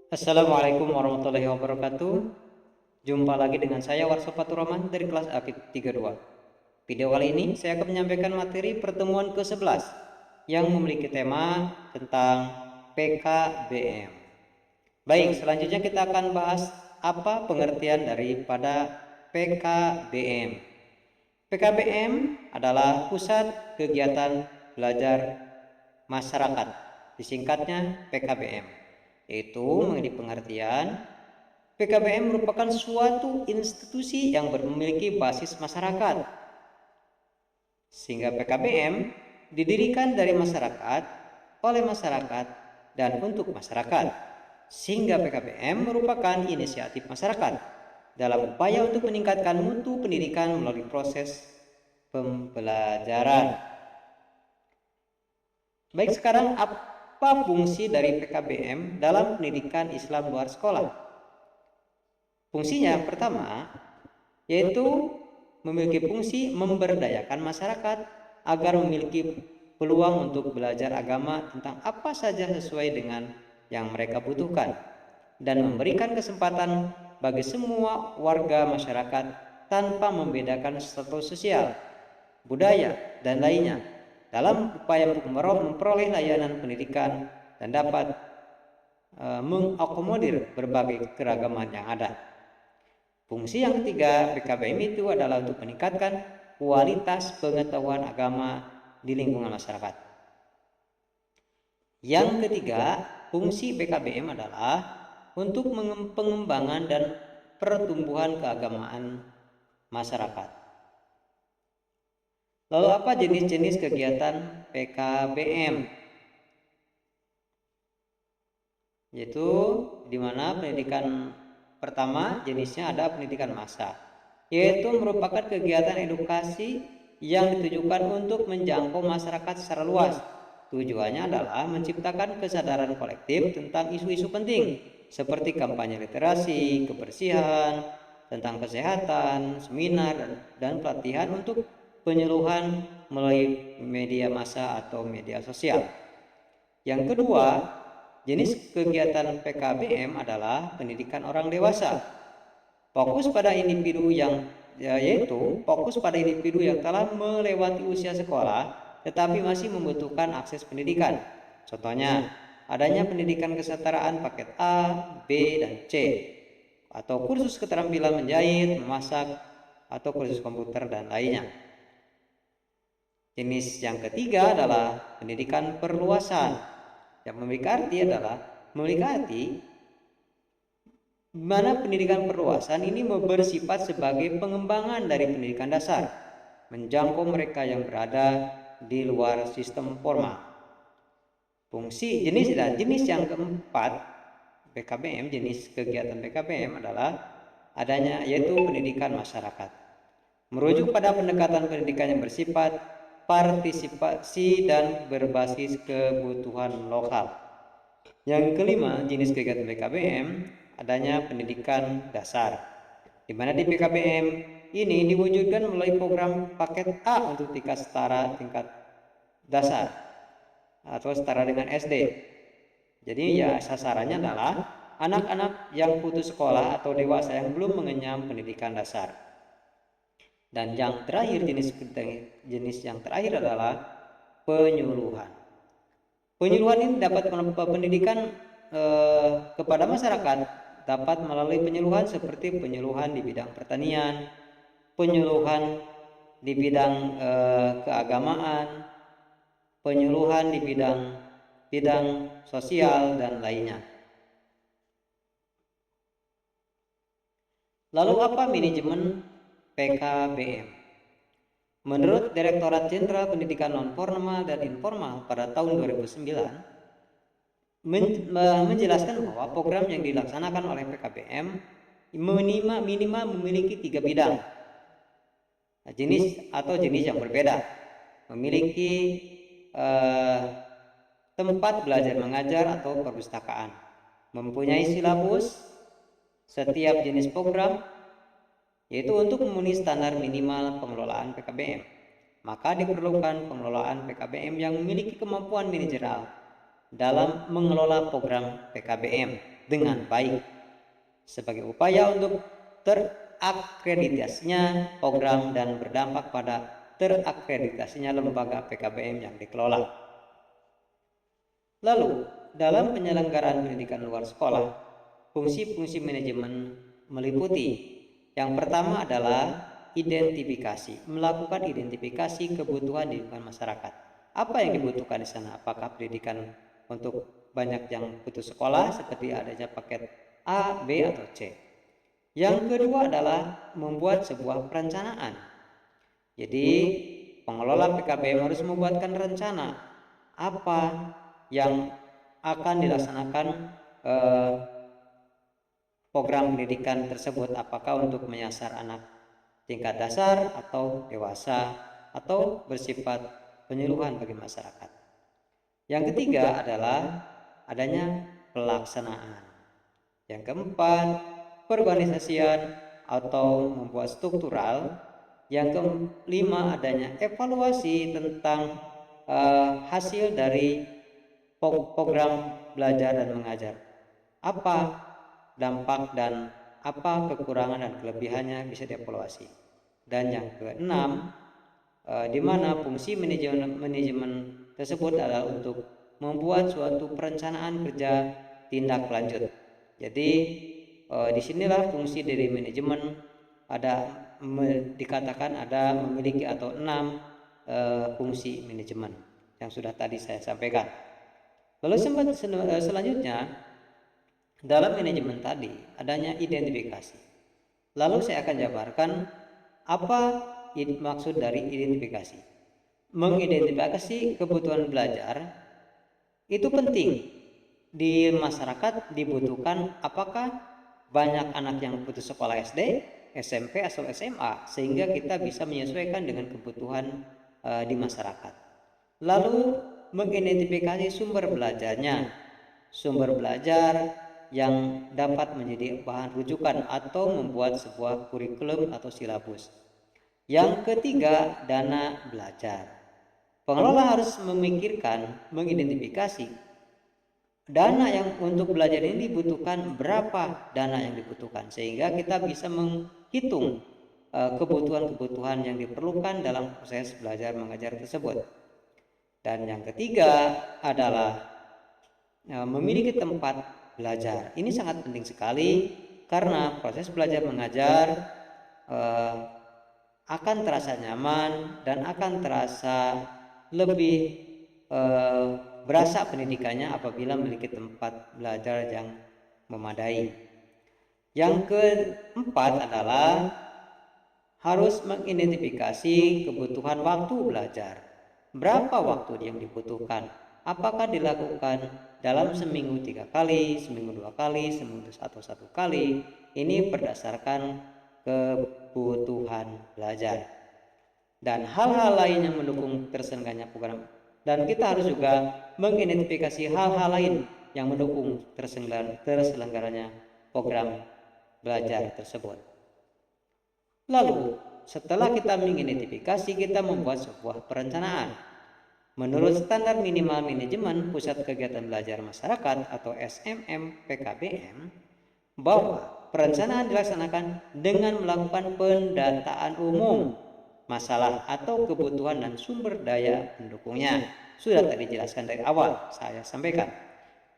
Assalamualaikum warahmatullahi wabarakatuh. Jumpa lagi dengan saya Warsopatur Rahman dari kelas AKIP 32. Video kali ini saya akan menyampaikan materi pertemuan ke-11 yang memiliki tema tentang PKBM. Baik, selanjutnya kita akan bahas apa pengertian daripada PKBM. PKBM adalah Pusat Kegiatan Belajar Masyarakat, disingkatnya PKBM, yaitu menjadi pengertian PKBM merupakan suatu institusi yang memiliki basis masyarakat, sehingga PKBM didirikan dari masyarakat, oleh masyarakat, dan untuk masyarakat, sehingga PKBM merupakan inisiatif masyarakat dalam upaya untuk meningkatkan mutu pendidikan melalui proses pembelajaran. Baik, sekarang apa fungsi dari PKBM dalam pendidikan Islam luar sekolah? Fungsinya yang pertama yaitu memiliki fungsi memberdayakan masyarakat agar memiliki peluang untuk belajar agama tentang apa saja sesuai dengan yang mereka butuhkan dan memberikan kesempatan bagi semua warga masyarakat tanpa membedakan status sosial, budaya, dan lainnya dalam upaya memperoleh layanan pendidikan dan dapat mengakomodir berbagai keragaman yang ada. Fungsi yang ketiga PKBM itu adalah untuk meningkatkan kualitas pengetahuan agama di lingkungan masyarakat. Yang ketiga, fungsi PKBM adalah untuk pengembangan dan pertumbuhan keagamaan masyarakat. Lalu apa jenis-jenis kegiatan PKBM? Yaitu di mana pendidikan pertama jenisnya ada pendidikan massa, yaitu merupakan kegiatan edukasi yang ditujukan untuk menjangkau masyarakat secara luas. Tujuannya adalah menciptakan kesadaran kolektif tentang isu-isu penting seperti kampanye literasi, kebersihan, tentang kesehatan, seminar, dan pelatihan untuk penyuluhan melalui media massa atau media sosial. Yang kedua, jenis kegiatan PKBM adalah pendidikan orang dewasa. Fokus pada individu yang telah melewati usia sekolah tetapi masih membutuhkan akses pendidikan. Contohnya, adanya pendidikan kesetaraan paket A, B, dan C, atau kursus keterampilan menjahit, memasak, atau kursus komputer dan lainnya. Jenis yang ketiga adalah pendidikan perluasan. Yang memiliki arti mana pendidikan perluasan ini bersifat sebagai pengembangan dari pendidikan dasar, menjangkau mereka yang berada di luar sistem formal. Fungsi jenis yang keempat PKBM, jenis kegiatan PKBM adalah adanya yaitu pendidikan masyarakat. Merujuk pada pendekatan pendidikan yang bersifat partisipasi dan berbasis kebutuhan lokal. Yang kelima, jenis kegiatan PKBM adanya pendidikan dasar, di mana di PKBM ini diwujudkan melalui program paket A untuk tingkat dasar atau setara dengan SD. Jadi ya sasarannya adalah anak-anak yang putus sekolah atau dewasa yang belum mengenyam pendidikan dasar. Dan yang terakhir, jenis yang terakhir adalah penyuluhan. Penyuluhan ini dapat pendidikan kepada masyarakat dapat melalui penyuluhan seperti penyuluhan di bidang pertanian, penyuluhan di bidang keagamaan, penyuluhan di bidang sosial dan lainnya. Lalu apa manajemen PKBM? Menurut Direktorat Jenderal Pendidikan Non-Formal dan Informal pada tahun 2009 menjelaskan bahwa program yang dilaksanakan oleh PKBM minimal memiliki 3 bidang jenis yang berbeda, memiliki tempat belajar mengajar atau perpustakaan, mempunyai silabus setiap jenis program, yaitu untuk memenuhi standar minimal pengelolaan PKBM. Maka diperlukan pengelolaan PKBM yang memiliki kemampuan manajerial dalam mengelola program PKBM. dengan baik sebagai upaya untuk terakreditasinya program dan berdampak pada terakreditasinya lembaga PKBM yang dikelola. Lalu, dalam penyelenggaraan pendidikan luar sekolah, fungsi-fungsi manajemen meliputi yang pertama adalah identifikasi, melakukan identifikasi kebutuhan di lingkungan masyarakat. Apa yang dibutuhkan di sana? Apakah pendidikan untuk banyak yang putus sekolah seperti adanya paket A, B, atau C? Yang kedua adalah membuat sebuah perencanaan. Jadi pengelola PKBM harus membuatkan rencana apa yang akan dilaksanakan program pendidikan tersebut, apakah untuk menyasar anak tingkat dasar atau dewasa atau bersifat penyuluhan bagi masyarakat. Yang ketiga adalah adanya pelaksanaan. Yang keempat, perorganisasian atau membuat struktural. Yang kelima adanya evaluasi tentang hasil dari program belajar dan mengajar. Apa dampak dan apa kekurangan dan kelebihannya bisa dievaluasi. Dan yang keenam, di mana fungsi manajemen tersebut adalah untuk membuat suatu perencanaan kerja tindak lanjut. Jadi disinilah fungsi dari manajemen dikatakan ada memiliki atau 6 fungsi manajemen yang sudah tadi saya sampaikan. Lalu selanjutnya dalam manajemen tadi adanya identifikasi. Lalu saya akan jabarkan apa maksud dari identifikasi. Mengidentifikasi kebutuhan belajar itu penting di masyarakat, dibutuhkan apakah banyak anak yang putus sekolah SD, SMP atau SMA sehingga kita bisa menyesuaikan dengan kebutuhan di masyarakat. Lalu mengidentifikasi sumber belajarnya, sumber belajar yang dapat menjadi bahan rujukan atau membuat sebuah kurikulum atau silabus. Yang ketiga, dana belajar. Pengelola harus memikirkan, mengidentifikasi dana yang untuk belajar ini dibutuhkan, berapa dana yang dibutuhkan, sehingga kita bisa menghitung kebutuhan-kebutuhan yang diperlukan dalam proses belajar mengajar tersebut. Dan yang ketiga adalah memiliki tempat belajar. Ini sangat penting sekali karena proses belajar mengajar akan terasa nyaman dan akan terasa lebih berasa pendidikannya apabila memiliki tempat belajar yang memadai. Yang keempat adalah harus mengidentifikasi kebutuhan waktu belajar. Berapa waktu yang dibutuhkan? Apakah dilakukan dalam seminggu 3 kali, seminggu 2 kali, seminggu satu kali? Ini berdasarkan kebutuhan belajar. Dan hal-hal lain yang mendukung terselenggaranya program. Dan kita harus juga mengidentifikasi hal-hal lain yang mendukung terselenggaranya program belajar tersebut. Lalu, setelah kita mengidentifikasi, kita membuat sebuah perencanaan. Menurut standar minimal manajemen Pusat Kegiatan Belajar Masyarakat atau SMM PKBM, bahwa perencanaan dilaksanakan dengan melakukan pendataan umum masalah atau kebutuhan dan sumber daya pendukungnya. Sudah tadi dijelaskan dari awal, saya sampaikan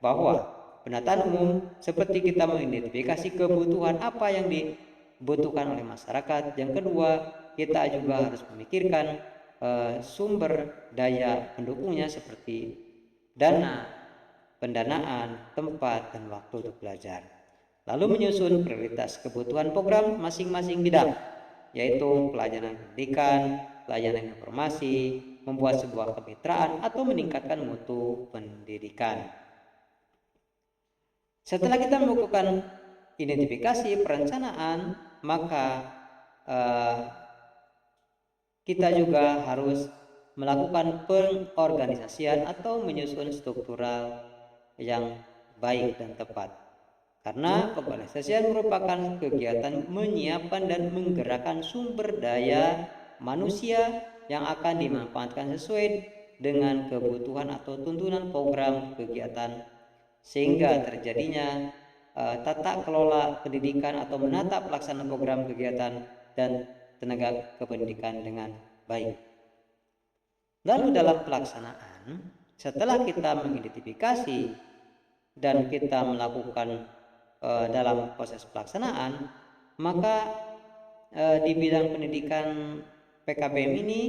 bahwa pendataan umum seperti kita mengidentifikasi kebutuhan apa yang dibutuhkan oleh masyarakat. Yang kedua, kita juga harus memikirkan sumber daya pendukungnya seperti dana, pendanaan, tempat, dan waktu untuk belajar. Lalu menyusun prioritas kebutuhan program masing-masing bidang, yaitu pelayanan pendidikan, pelayanan informasi, membuat sebuah kemitraan, atau meningkatkan mutu pendidikan. Setelah kita melakukan identifikasi perencanaan, maka kita juga harus melakukan pengorganisasian atau menyusun struktural yang baik dan tepat. Karena pengorganisasian merupakan kegiatan menyiapkan dan menggerakkan sumber daya manusia yang akan dimanfaatkan sesuai dengan kebutuhan atau tuntunan program kegiatan sehingga terjadinya tata kelola pendidikan atau menata pelaksanaan program kegiatan dan tenaga kependidikan dengan baik. Lalu dalam pelaksanaan, setelah kita mengidentifikasi dan kita melakukan dalam proses pelaksanaan, maka di bidang pendidikan PKBM ini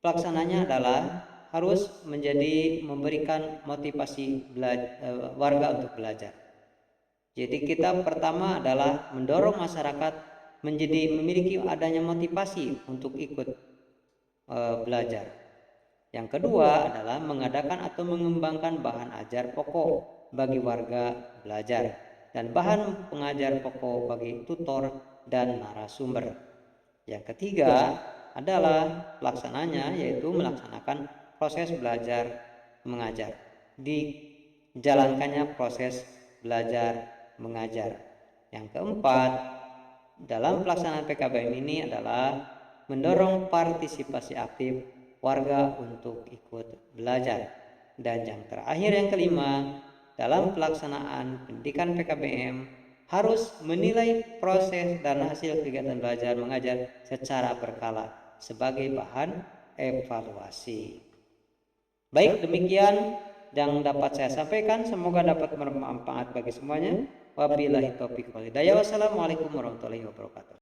pelaksananya adalah harus memberikan motivasi warga untuk belajar. Jadi kita pertama adalah mendorong masyarakat memiliki adanya motivasi untuk ikut belajar. Yang kedua adalah mengadakan atau mengembangkan bahan ajar pokok bagi warga belajar dan bahan pengajar pokok bagi tutor dan narasumber. Yang ketiga adalah pelaksananya, yaitu melaksanakan proses belajar mengajar. Dijalankannya proses belajar mengajar. Yang keempat, dalam pelaksanaan PKBM ini adalah mendorong partisipasi aktif warga untuk ikut belajar. Dan yang terakhir, yang kelima, dalam pelaksanaan pendidikan PKBM harus menilai proses dan hasil kegiatan belajar mengajar secara berkala sebagai bahan evaluasi. Baik, demikian yang dapat saya sampaikan, semoga dapat bermanfaat bagi semuanya. Wabillahi taufiq wal hidayah. Wassalamualaikum warahmatullahi wabarakatuh.